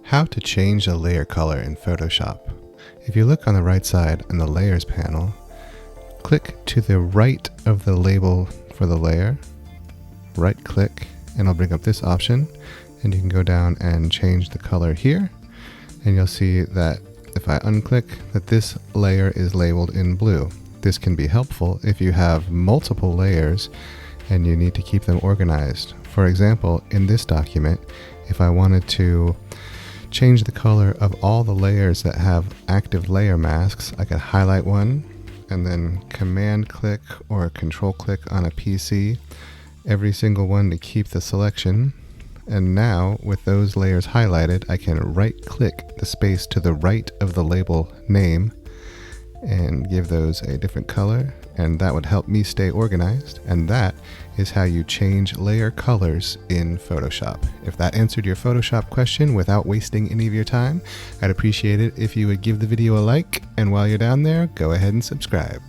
How to change a layer color in Photoshop. If you look on the right side in the Layers panel, click to the right of the label for the layer, right click, and I'll bring up this option, and you can go down and change the color here, and you'll see that if I unclick, that this layer is labeled in blue. This can be helpful if you have multiple layers and you need to keep them organized. For example, in this document, if I wanted to change the color of all the layers that have active layer masks, I could highlight one and then command click or control click on a PC, every single one to keep the selection. And now with those layers highlighted, I can right click the space to the right of the label name and give those a different color, and that would help me stay organized. And that is how you change layer colors in Photoshop. If that answered your Photoshop question without wasting any of your time, I'd appreciate it if you would give the video a like, and while you're down there, go ahead and subscribe.